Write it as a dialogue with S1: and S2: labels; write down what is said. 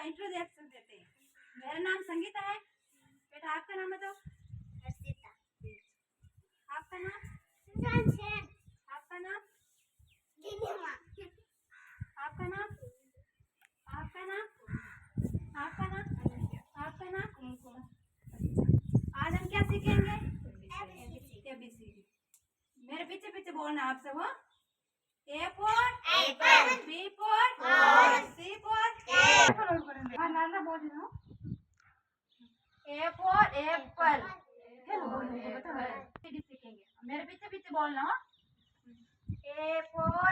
S1: Introduction देते हैं। मेरा नाम संगीता है। बेटा आपका नाम बताओ।
S2: हर्षिता।
S1: आपका नाम? आपका नाम? आपका नाम? आपका नाम? आपका नाम? आपका नाम? कुमकुम। आज हम क्या सीखेंगे? ABCD। मेरे पीछे पीछे बोलना आप सब। हो A for
S2: Apple,
S1: B for
S2: Horse,
S1: C for हाँ नाना बोल रही हूँ। A for apple। चलो बोलो बताओ। ABCD सीखेंगे। मेरे पीछे पीछे बोलना। A for